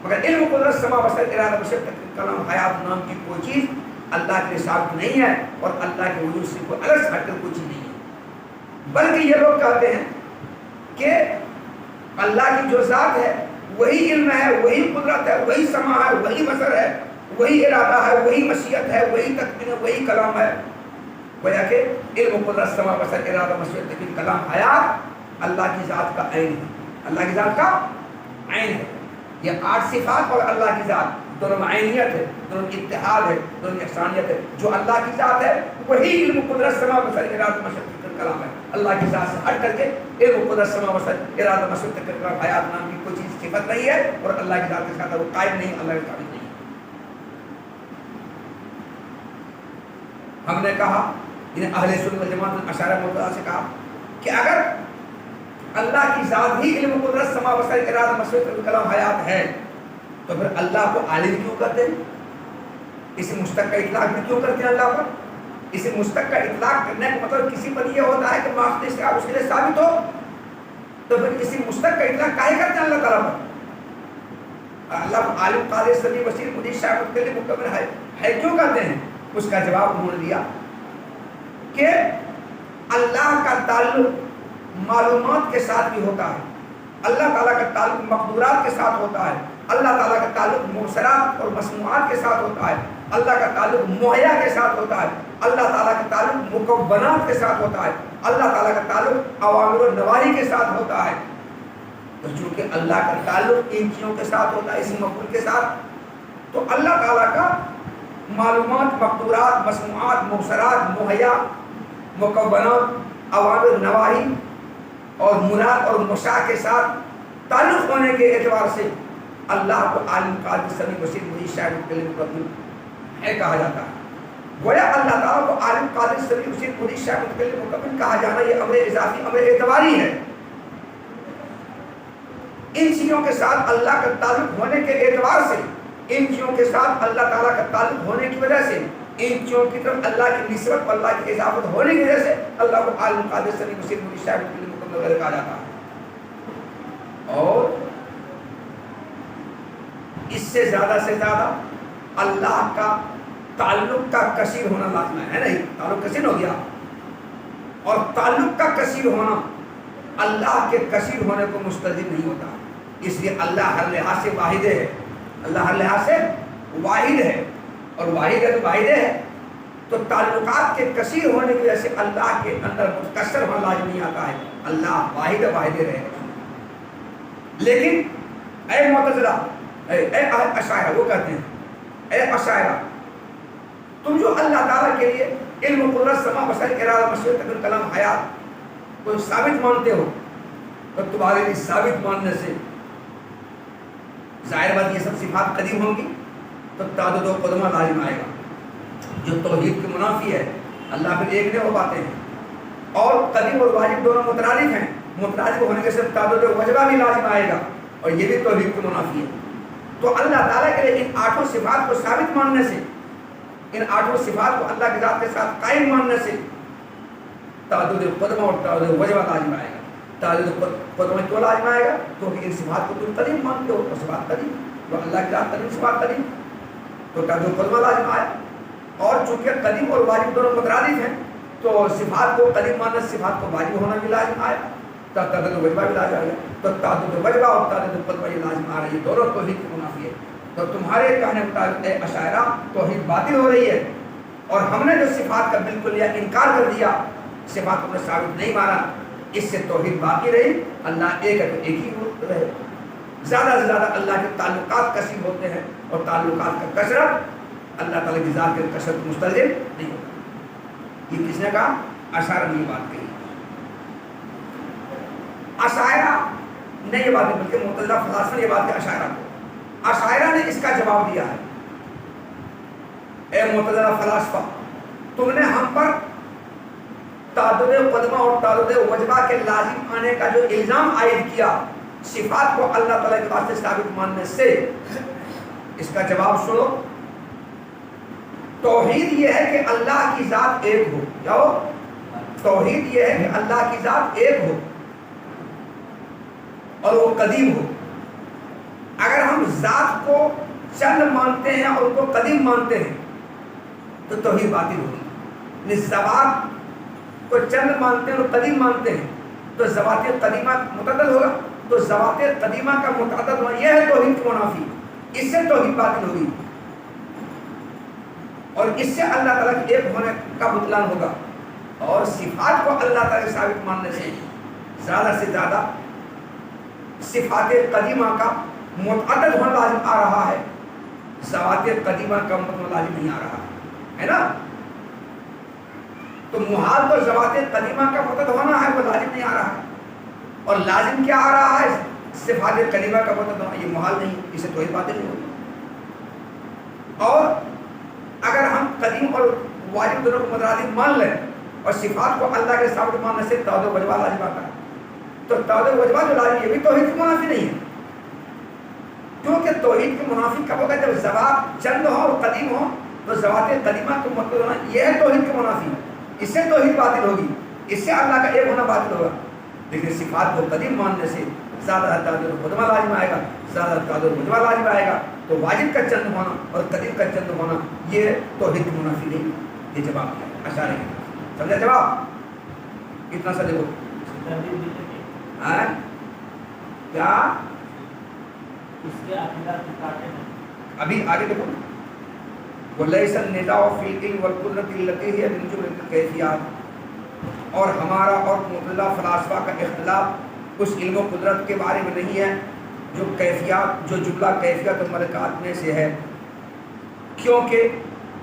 مگر علم قدرت سما بسر ارادہ بشر کلام حیات نام کی کوئی چیز اللہ کے لیے ثابت نہیں ہے اور اللہ کے وجود سے کوئی الگ سے ہٹ کر کوئی چیز نہیں ہے، بلکہ یہ لوگ کہتے ہیں کہ اللہ کی جو ذات ہے وہی علم ہے، وہی قدرت ہے، وہی سما ہے، وہی بصر ہے، وہی ارادہ ہے، وہی مشیت ہے، وہی تقدیر ہے، وہی کلام ہے. گویا کہ علم قدرت سما بصر ارادہ مشیت تقدیر کلام حیات اللہ کی ذات کا عین ہے، اللہ کی ذات کا عین ہے. یہ 8 صفات اور اللہ کی ذات دونوں میں عینیت ہے، دونوں میں اتحاد ہے، دونوں میں یکسانیت ہے. جو اللہ کی ذات ہے وہی علم قدرت سما بصر ارادہ مشیت تقدیر کلام ہے. اللہ کی ذات سے ہٹ کر کے علم قدرت سما بصر ارادہ مشیت تقدیر کلام حیات نام کی کوئی چیز صفت نہیں ہے اور اللہ کی ذات کے ساتھ وہ قائم نہیں، اللہ کے ثابت نہیں. ہم نے کہا انہیں اہل سنت والجماعت اشاعرہ معتزلہ سے کہا کہ اگر اللہ کی ذات ہی علم قدرت سما بصر ارادہ مشیت تقدیر کلام حیات ہے تو پھر اللہ کو عالم کیوں کہتے ہیں؟ اسے مشتق کا اطلاق بھی کیوں کرتے ہیں اللہ پر؟ اسے مشتق کا اطلاق کرنے کا مطلب کسی پر یہ ہوتا ہے کہ معاخذ سے آپ اس کے لیے ثابت ہو، تو پھر اسی مشتق کا اطلاق کاہے کرتے ہیں اللہ تعالیٰ پر؟ اللہ کو عالم قادر سمیع بصیر مجید شاعر متکلم مکبر ہے کیوں کہتے ہیں؟ اس کا جواب انہوں نے دیا کہ اللہ کا تعلق معلومات کے ساتھ بھی ہوتا ہے، اللہ تعالیٰ کا تعلق مقدورات کے ساتھ ہوتا ہے، اللہ تعالیٰ کا تعلق مبصرات اور مسموعات کے ساتھ ہوتا ہے، اللہ کا تعلق مہیا کے ساتھ ہوتا ہے، اللہ تعالیٰ کا تعلق مکونات کے ساتھ ہوتا ہے، اللہ تعالیٰ کا تعلق اوامر و نواہی کے ساتھ ہوتا ہے. تو چونکہ اللہ کا تعلق ان چیزوں کے ساتھ ہوتا ہے اسم مفعول کے ساتھ، تو اللہ تعالیٰ کا معلومات، مقدورات، مسموعات، مبصرات، مہیا، مکونات، اوامر نواہی اور مراد اور مشاع کے ساتھ تعلق ہونے کے اعتبار سے اللہ کو عالم قادر سمیع بصیر مجید شاعر متکلم مکبر ہے کہا جاتا ہے. گویا اللہ تعالیٰ کو عالم قادر سمیع بصیر مجید شاعر متکلم مکبر کہا جانا یہ امر اضافی، امر اعتباری ہے. ان چیزوں کے ساتھ اللہ کا تعلق ہونے کے اعتبار سے، ان چیزوں کے ساتھ اللہ تعالیٰ کا تعلق ہونے کی وجہ سے، ان چیزوں کی طرف اللہ کی نسبت، اللہ کی اضافت ہونے کی وجہ سے اللہ کو عالم قادر سمیع بصیر مجید شاعر متکلم مکبر کہا جاتا ہے. اور اس سے زیادہ اللہ کا تعلق کا کثیر ہونا لازم ہے نہیں؟ تعلق کثیر ہو گیا، اور تعلق کا کثیر ہونا اللہ کے کثیر ہونے کو مستلزم نہیں ہوتا. اس لیے اللہ ہر لحاظ سے واحد ہے، اللہ ہر لحاظ سے واحد ہے، اور واحد ہے تو واحد ہے. تو تعلقات کے کثیر ہونے کی وجہ سے اللہ کے اندر متکثر ہونا لازم نہیں آتا ہے. اللہ واحد رہے. لیکن اے معتزلہ، اے اشاعرہ، وہ کہتے ہیں اے اشاعرہ، تم جو اللہ تعالیٰ کے لیے علم قدرت سما بصر ارادہ مشیت تقدیر کلام حیات کو ثابت مانتے ہو، تو تمہارے لیے ثابت ماننے سے ظاہر بات یہ سب صفات قدیم ہوں گی تو تعدد و قدمہ لازم آئے گا، جو توحید کے منافی ہے. اللہ پھر ایک نہیں ہو پاتے ہیں، اور قدیم اور واجب دونوں مترادف ہیں، مترادف ہونے کے صرف تعدد و وجبہ بھی لازم آئے گا، اور یہ بھی توحید کے منافی ہے. تو اللہ تعالیٰ کے لیے ان 8 صفات کو ثابت ماننے سے، ان 8 صفات کو اللہ کی ذات کے ساتھ قائم ماننے سے تعدد قدمہ اور تعدد وجبہ لازم آئے گا. تعدد قدمہ کیوں لازم آئے گا؟ کیونکہ ان صفات کو تم قدیم مانتے ہو، تو صفات قدیم، تو اللہ کی ذات قدیم، صفات قدیم، تو تعدد قدمہ لازم آئے. اور چونکہ قدیم اور واجب دونوں مترادف ہیں تو صفات کو قدیم ماننے سے صفات کو واجب ہونا بھی لازم آئے، تعدد وجبہ بھی لازم آئے. تو تعدد وجبہ اور تعدد قدمہ یہ لازم آ رہی ہے، دونوں توحید کی منافی ہے. تو تمہارے کہنے مطابق اے اشاعرہ توحید باطل ہو رہی ہے، اور ہم نے جو صفات کا بالکل یا انکار کر دیا، صفات کو ثابت نہیں مانا، اس سے توحید باقی رہی. اللہ ایک ہے تو ایک ہی رہے. زیادہ سے زیادہ اللہ کے تعلقات کثیر ہوتے ہیں، اور تعلقات کا کثرت اللہ تعالیٰ کی ذات کے کثرت مستلزم نہیں ہوتا. یہ کس نے کہا؟ اشاعرہ نے یہ بات کہی. اشاعرہ نے یہ بات نہیں، بلکہ معتزلہ فلاسفہ نے یہ بات کہی اشاعرہ کو. اشاعرہ نے اس کا جواب دیا ہے، اے معتزلہ فلاسفہ، تم نے ہم پر تعدد قدمہ اور تعدد وجبہ کے لازم آنے کا جو الزام عائد کیا صفات کو اللہ تعالیٰ کے واسطے ثابت ماننے سے، اس کا جواب سنو. توحید یہ ہے کہ اللہ کی ذات ایک ہو. کیا ہو؟ توحید یہ ہے کہ اللہ کی ذات ایک ہو اور وہ قدیم ہو. اگر ہم ہم ذات کو چند مانتے ہیں اور ان کو قدیم مانتے ہیں تو توحید باطل ہوگی. ذوات کو چند مانتے ہیں اور قدیم مانتے ہیں تو ذوات قدیمہ متعدد ہوگا. تو ذوات قدیمہ کا متعدد ہونا یہ ہے توحید کی منافی. اس سے توحید باطل ہوگی اور اس سے اللہ تعالیٰ کے ایک ہونے کا بطلان ہوگا. اور صفات کو اللہ تعالیٰ کے ثابت ماننے سے زیادہ صفات قدیمہ کا متعدد ہونا لازم آ رہا ہے, ذوات قدیمہ کا متعدد لازم نہیں آ رہا ہے نا. تو محال تو ذوات قدیمہ کا متعدد ہونا ہے, وہ لازم نہیں آ رہا ہے. اور لازم کیا آ رہا ہے؟ صفات قدیمہ کا متعدد ہونا. یہ محال نہیں, اسے توحید باطل نہیں ہوگی. اور اگر ہم قدیم اور واجب دونوں کو مترادف مان لیں اور صفات کو اللہ کے ثابت ماننے سے تعدد و وجبہ لازم آتا ہے, تو تعدد و وجبہ جو لازم یہ بھی توحید کی منافی نہیں ہے. کیونکہ توحید کی منافی کب ہوگا؟ جب ذوات چند ہو اور قدیم ہو, تو ذوات قدیمہ کو مطلب ہونا یہ ہے توحید کی منافی. اس سے توحید باطل ہوگی, اس سے اللہ کا ایک ہونا باطل ہوگا. لیکن صفات کو قدیم ماننے سے زیادہ تعدد و وجبہ لازم آئے گا, زیادہ تعدد و وجبہ لازم آئے گا. تو واجب کا چند ہونا اور قدیم کا چند ہونا یہ توحید کی منافی نہیں. یہ جواب ہے اشارے کے. سمجھا جواب؟ کتنا سا دیکھو کیا ابھی آگے دیکھو. وَلَيْسَ النِّزَاعُ فِي الْعِلْمِ وَالْقُدْرَةِ الَّتِي هِيَ مِنْ جُمْلَةِ الْكَيْفِيَّاتِ. اور ہمارا اور معتزلہ فلاسفہ کا اختلاف اس علم و قدرت کے بارے میں نہیں ہے جو کیفیات, جو جملہ کیفیت و ملکات میں سے ہے, کیونکہ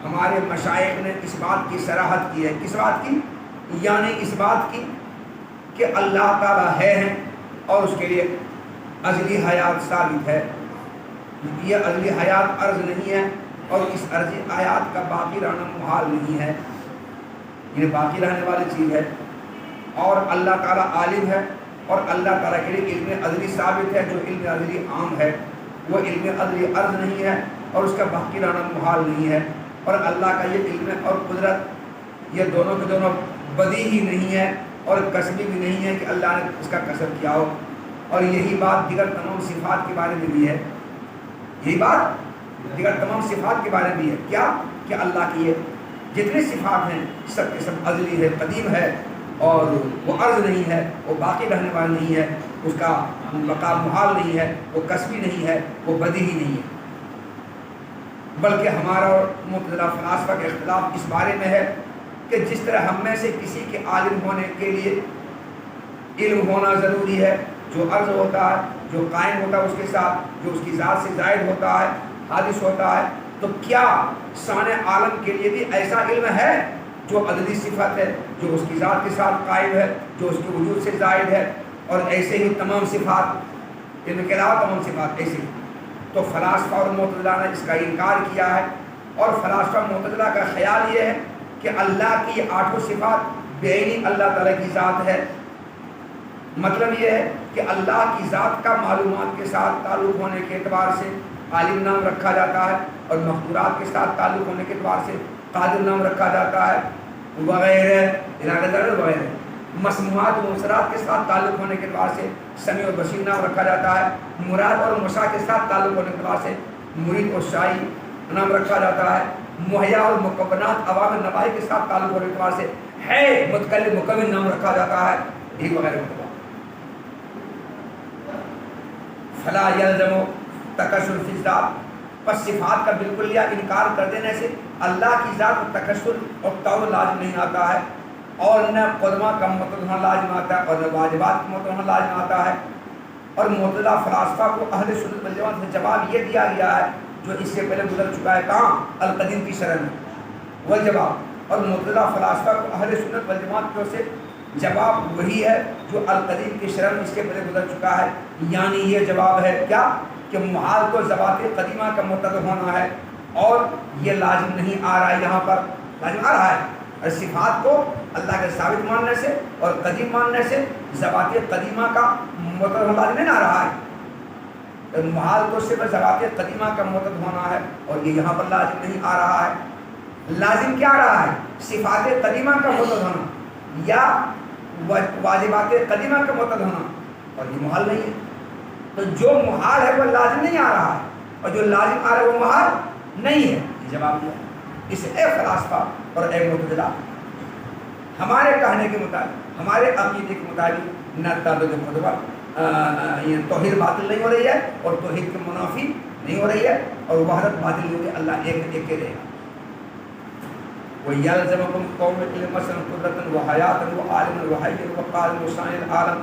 ہمارے مشائخ نے اس بات کی صراحت کی ہے. کس بات کی؟ یعنی اس بات کی کہ اللہ تعالیٰ ہے اور اس کے لیے ازلی حیات ثابت ہے. یہ ازلی حیات عرض نہیں ہے اور اس عرضی آیات کا باقی رہنا محال نہیں ہے, یہ باقی رہنے والی چیز ہے. اور اللہ تعالیٰ عالم ہے اور اللہ تعالیٰ کے لیے علم ازلی ثابت ہے. جو علم ازلی عام ہے وہ علم ازلی عرض نہیں ہے اور اس کا باقی رہنا محال نہیں ہے. اور اللہ کا یہ علم اور قدرت یہ دونوں کے دونوں بدیہی نہیں ہے اور کسبی بھی نہیں ہے کہ اللہ نے اس کا کسب کیا ہو. اور یہی بات دیگر تمام صفات کے بارے میں بھی ہے. یہی بات دیگر تمام صفات کے بارے میں بھی ہے. کیا کہ اللہ کی یہ جتنے صفات ہیں سب کے سب ازلی ہے, قدیم ہے اور وہ عرض نہیں ہے, وہ باقی رہنے والا نہیں ہے, اس کا بقا محال نہیں ہے, وہ کسبی نہیں ہے, وہ بدیہی نہیں ہے. بلکہ ہمارا اور معتزلہ فلاسفہ کا اختلاف اس بارے میں ہے کہ جس طرح ہم میں سے کسی کے عالم ہونے کے لیے علم ہونا ضروری ہے, جو عرض ہوتا ہے, جو قائم ہوتا ہے اس کے ساتھ, جو اس کی ذات سے زائد ہوتا ہے, حادث ہوتا ہے, تو کیا شان عالم کے لیے بھی ایسا علم ہے جو ازلی صفت ہے, جو اس کی ذات کے ساتھ قائم ہے, جو اس کے وجود سے زائد ہے, اور ایسے ہی تمام صفات علم کے علاوہ تمام صفات ایسے. تو فلاسفہ اور معتزلہ نے اس کا انکار کیا ہے. اور فلاسفہ معتزلہ کا خیال یہ ہے کہ اللہ کی آٹھوں صفات بینی اللہ تعالیٰ کی ذات ہے. مطلب یہ ہے کہ اللہ کی ذات کا معلومات کے ساتھ تعلق ہونے کے اعتبار سے عالم نام رکھا جاتا ہے, اور مخدورات کے ساتھ تعلق ہونے کے اعتبار سے قادر نام رکھا جاتا ہے, وغیرہ وغیرہ. مسموعات و منصرات کے ساتھ تعلق ہونے کے اعتبار سے سمیع اور بصیر نام رکھا جاتا ہے. مراد اور مشاء کے ساتھ تعلق ہونے کے اعتبار سے مرید اور شائی نام رکھا جاتا ہے. مہیا اور مکونات عوامل نواہی کے ساتھ تعلق ہونے کے اعتبار سے ہے متکلم مکون نام رکھا جاتا ہے, یہ وغیرہ. فلا یلزم تکشف فی الذات, پس صفات کا بالکل یا انکار کر دینے سے اللہ کی ذات میں تکشف اور تعارض لازم نہیں آتا ہے, اور نہ قدمہ کا مطلب ہونا لازم آتا ہے, اور نہ واجبات کا مطلب ہونا لازم آتا ہے. اور معتزلہ فلاسفہ کو اہل سنت والجماعت سے جواب یہ دیا گیا ہے جو اس سے پہلے گزر چکا ہے, کہاں؟ القدیم کی شرح میں والجواب. اور معتزلہ فلاسفہ کو اہل سنت والجماعت کی طرف سے جواب وہی ہے جو القدیم کی شرح میں اس کے پہلے گزر چکا ہے. یعنی یہ جواب ہے کیا کہ محال تو ذوات قدیمہ کا متعدد ہونا ہے, اور یہ لازم نہیں آ رہا ہے. یہاں پر لازم آ رہا ہے, اور صفات کو اللہ کے ثابت ماننے سے اور قدیم ماننے سے ذوات قدیمہ کا متعدد لازم نہیں آ رہا ہے. محال تو صرف ذوات قدیمہ کا متعدد ہونا ہے, اور یہ یہاں پر لازم نہیں آ رہا ہے. لازم کیا آ رہا ہے؟ صفات قدیمہ کا متعدد ہونا یا واجبات قدیمہ کا متعدد ہونا, اور یہ محال نہیں ہے. تو جو محال ہے وہ لازم نہیں آ رہا ہے، اور جو لازم آ رہا ہے وہ محال نہیں ہے. یہ جواب دیا. اس اے فلاسفہ اور اے معتزلہ، ہمارے کہنے کے مطابق، ہمارے عقیدے کے مطابق نہ تعدد خطبہ یہ توحید باطل نہیں ہو رہی ہے، اور توحید کے منافی نہیں ہو رہی ہے، اور وحدت باطل نہیں ہو رہی ہے. اللہ ایک کے رہے گا. وَيَلْزَمَكُمْ قَوْمِ مَثَلًا قُدْرَةً وَحَيَاةً وَعَالِمًا وَحَيًّا وَقَالًا وَصَانِعَ الْعَالَمِ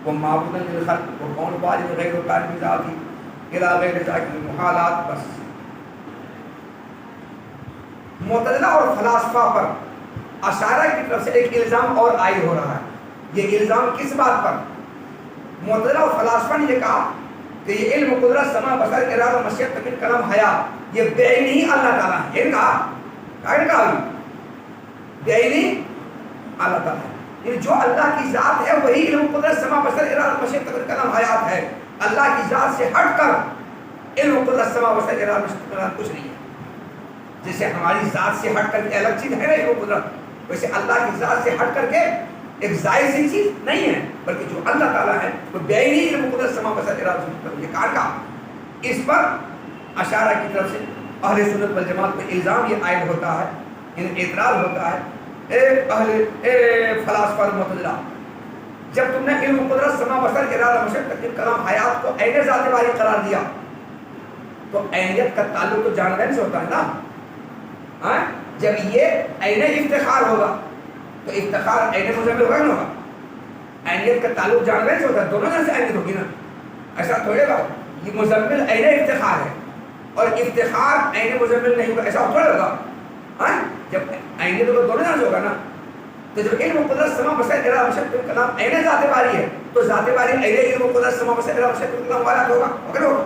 وَمَعْبُودًا لِلْخَلْقِ وَكَوْنُ بَارِئًا غَيْرَ طَالِبِ ذَاتِهِ إِلَى غَيْرِ ذَلِكَ مِنَ الْمُحَالَاتِ. بس معتزلہ اور فلاسفہ پر اشاعرہ کی طرف سے ایک الزام اور عائد ہو رہا ہے. یہ الزام کس بات پر؟ معتزلہ اور فلاسفہ نے یہ کہا کہ یہ علم قدرت سمع بصر ارادہ مشیت تکوین کلام حیات یہ بے نہیں اللہ تعالیٰ ہے. یہ کہا بے نہیں اللہ تعالیٰ ہے. یہ جو اللہ کی ذات ہے وہی علم قدرت سمع بصر ارادہ مشیت تکوین کلام حیات ہے. اللہ کی ذات سے ہٹ کر علم قدرت سمع بصر ارادہ مشیت تکوین کچھ نہیں ہے. جیسے ہماری ذات سے ہٹ کر کے الگ چیز ہے نا علم قدرت، ویسے اللہ کی ذات سے ہٹ کر کے ایک ظاہر سی چیز نہیں ہے، بلکہ جو اللہ تعالیٰ ہے وہ بے نہیں علم قدرت سمع بصر ارادہ مشیت تکوین. یہ کہا اس پر اشاعرہ کی طرف سے اہل سنت والجماعت پہ الزام یہ عائد ہوتا ہے، یعنی اعتراض ہوتا ہے، اے فلاسفہ معتزلہ، جب تم نے علم قدرت سمع بصر ارادہ مشیت تکوین کلام حیات کو عین ذات باری قرار دیا تو عینیت کا تعلق تو جانبین سے ہوتا ہے نا. جب یہ عین افتخار ہوگا تو افتخار عین مزمل ہوگا نا ہوگا. عینیت کا تعلق جانبین سے ہوتا ہے، دونوں جن سے عینیت ہوگی نا. ایسا تھوڑے گا یہ مزمل عین افتخار ہے اور افتخار عین مزمل نہیں ہوگا، ایسا تھوڑے ہوگا. جب عینیت تو دونوں جن سے ہوگا نا. تو جب علم قدرت سمع بصر ارادہ مشیت تکوین کلام عین ذات باری ہے تو ذات باری عین علم قدرت سمع بصر ارادہ مشیت تکوین کلام والا ہوگا. ہوگا.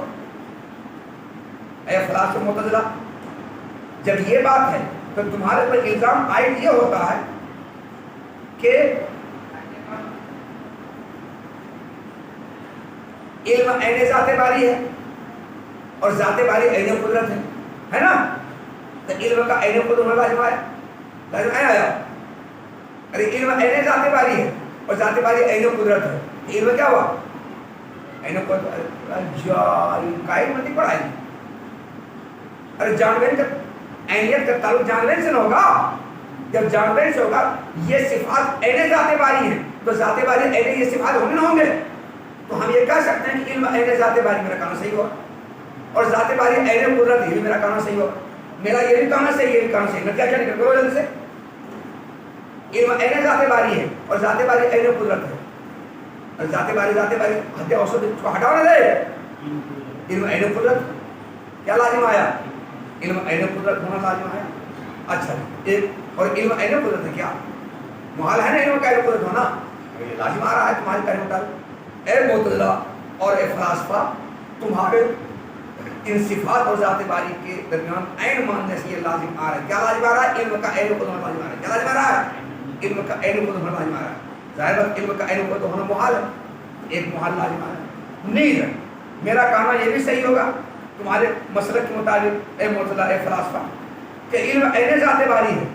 اے فلاسفہ معتزلہ، جب یہ بات ہے تو تمہارے پر الزام عائد یہ ہوتا ہے کہ علم عین ذات باری ہے اور ذات باری عین قدرت ہے نا. تو علم کا عین قدرت لازم آیا، لازم آیا. ارے علم عین ذات باری ہے اور ذات باری عین قدرت ہے، علم کیا ہوا؟ عین قدرت. قائل مندی پڑھائی. ارے جانبین کا عینیت کا تعلق جانبین سے نہ ہوگا. جب جانبین سے ہوگا یہ صفات عین ذات باری ہیں تو ذات باری عین یہ صفات ہونے نہ ہوں گے. تو ہم یہ کہہ سکتے ہیں کہ علم عین ذات باری میرا کہنا صحیح ہوگا اور ذات باری عین قدرت یہ بھی میرا کہنا صحیح ہوگا. میرا یہ بھی کہنا صحیح، یہ بھی کہنا صحیح. نتیجہ کیا نکل گا جلد سے؟ علم عین ذات باری ہے اور ذات باری عین قدرت ہے. اور ذات باری حد اوسط کو ہٹاؤ نہ دے. علم عین قدرت کیا لازم آیا؟ علم عین قدرت ہونا لازم آیا. اچھا ایک اور علم عین قدرت ہے کیا محال ہے نا علم کا عین قدرت ہونا؟ یہ لازم آ رہا ہے تمہارے کہنے مطابق. اے معتزلہ اور اے فلاسفہ، تمہارے ان صفات اور ذات باری کے درمیان عین ماننے سے یہ لازم آ رہا ہے. کیا لازم آ رہا ہے؟ علم کا عین قدرت لازم آ رہا ہے. کیا لازم آ رہا ہے؟ علم کا عین قدرت ہونا لازم آ رہا ہے. ظاہر بات علم کا عین قدرت ہونا محال ہے، ایک محال لازم آ رہا ہے. نہیں ہے میرا کہنا یہ بھی صحیح ہوگا تمہارے مسلک کے مطابق اے معتزلہ اے فلاسفہ کہ علم عین ذات باری ہے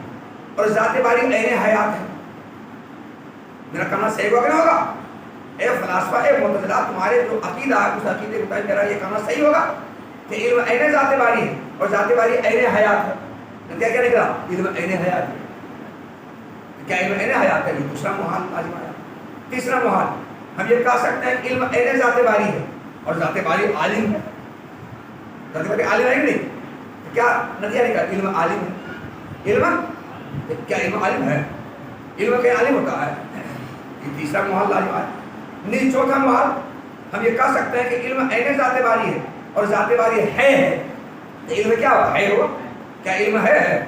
اور ذات باری عین حیات ہے. میرا کہنا صحیح ہوگا کہ نہیں ہوگا؟ اے فلاسفہ اے معتزلہ، تمہارے جو عقیدہ ہے اس عقیدے کے مطابق میرا یہ کہنا صحیح ہوگا کہ علم عین ذات باری ہے اور ذات باری عین حیات ہے. کیا کیا نکلا؟ علم عین حیات ہے. کیا علم عین حیات ہے؟ دوسرا محال لازم آیا. تیسرا محال ہم یہ کہہ سکتے ہیں کہ علم عین ذات باری ہے اور ذات باری عالم ہے. ذات باری عالم ہے کہ نہیں؟ کیا نتیجہ نکلا؟ علم عالم ہے. علم کیا علم عالم ہے؟ علم کیا عالم ہوتا ہے؟ یہ تیسرا محال لازم آیا. نہیں چوتھا محال ہم یہ کہہ سکتے ہیں کہ علم عین ذات باری ہے اور ذات باری ہے. علم کیا ہوا؟ ہے ہوا. کیا علم ہے؟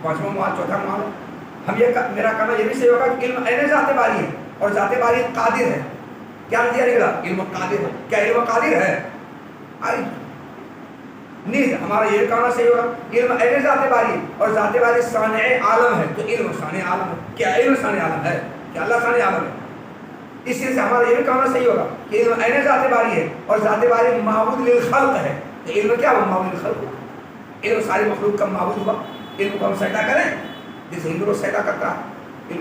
پانچواں محال. چوتھا محال ہم یہ میرا کہنا یہ بھی صحیح ہوگا کہ علم عین ذات باری ہے اور ذات باری قادر ہے. کیا نتیجہ نکلا؟ علم قادر ہے. کیا علم قادر ہے؟ نہیں ہمارا یہ کہنا صحیح ہوگا علم عین ذات باری اور ذات باری صانع عالم ہے. تو علم صانع عالم ہے. کیا علم صانع عالم ہے؟ کیا اللہ صانع عالم ہے؟ اس سے ہمارا یہ بھی کہنا صحیح ہوگا کہ علم عین ذات باری ہے اور ذات باری معبود للخلق ہے. تو علم کیا ہوا؟ معبود للخلق ہوا. علم ساری مخلوق کا معبود ہوا. علم کو ہم سجدہ کریں جیسے ہندو لوگ سجدہ کرتا ہے.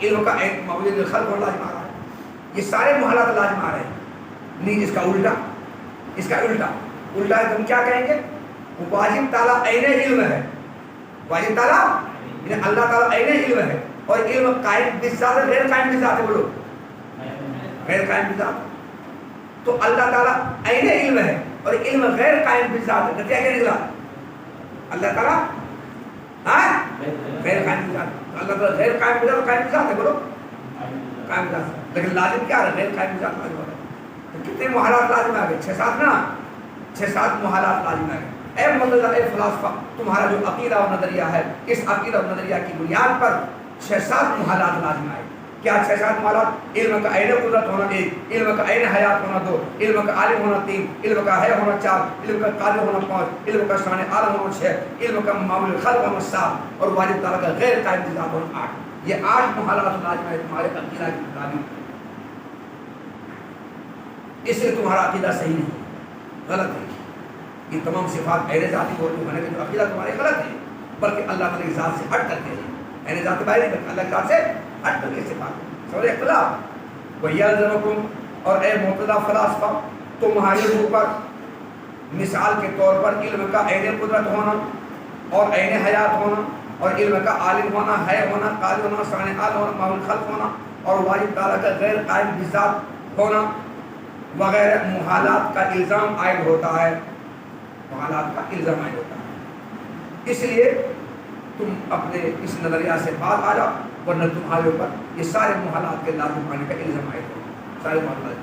علم کا ایک معبود للخلق ہونا لازم آ رہا ہے. یہ سارے محالات لازم آ رہے ہیں. نہیں اس کا الٹا، اس کا الٹا الٹا ہے، تم کیا کہیں گے؟ واجب تعالیٰ عین علم ہے، واجب تعالیٰ یعنی اللہ تعالیٰ عین علم ہے، اور علم قائم بذات ہے غیر قائم بذات ہے، بولو غیر قائم بذات. تو اللہ تعالیٰ عین علم ہے اور علم غیر قائم بذات ہے، کیا نکلا؟ اللہ تعالیٰ غیر قائم بذات، اللہ تعالیٰ غیر قائم بذات اور قائم بذات ہے، بولو قائم بذات. لیکن لازم کیا ہے؟ غیر قائم بذات لازم ہے. تو کتنے محالات لازم آ گئے؟ 6-7 نا، 6-7 محالات لازم آ گئے. اے معتزلہ، اے فلاسفہ، تمہارا جو عقیدہ و نظریہ ہے، اس عقیدہ و نظریہ کی بنیاد پر 6-7 محالات لازم آئے. کیا 6-7 محالات؟ علم کا عین قدرت ہونا 1، علم کا عین حیات ہونا 2، علم کا عالم ہونا 3، علم کا ہے ہونا 4، علم کا قادر ہونا 5، علم کا شان عالم ہونا 6، علم کا معمول خلق ہونا 7، اور واجب تعالیٰ کا غیر قائم بذات ہونا 8. یہ 8 محالات لازم ہے تمہارے عقیدہ کی مطابق. اس لیے تمہارا عقیدہ صحیح نہیں، غلط ہے. یہ تمام صفات عین ذاتی ہونے کے جو عقیدہ تمہارے غلط ہے، بلکہ اللہ تعالیٰ کی ذات سے ہٹ کر کے ہیں. عین ذات باہر نہیں، اللہ کی ذات سے ہٹ کر کے صفات سورہ اختلاف. وَيَلْزَمُكُمْ، اور اے معتزلہ فلاسفہ، تمہارے اوپر مثال کے طور پر علم کا عین قدرت ہونا اور عین حیات ہونا اور علم کا عالم ہونا، ہے ہونا، قادر ہونا، شان عالم ہونا، معمول خلق ہونا اور واجب تعالیٰ کا غیر قائم بذات ہونا وغیرہ محالات کا الزام عائد ہوتا ہے، محالات کا الزام عائد ہوتا ہے. اس لیے تم اپنے اس نظریہ سے بعد آ جاؤ، ورنہ تمہارے اوپر یہ سارے محالات کے لازم آنے کا الزام عائد ہوگا، سارے محالات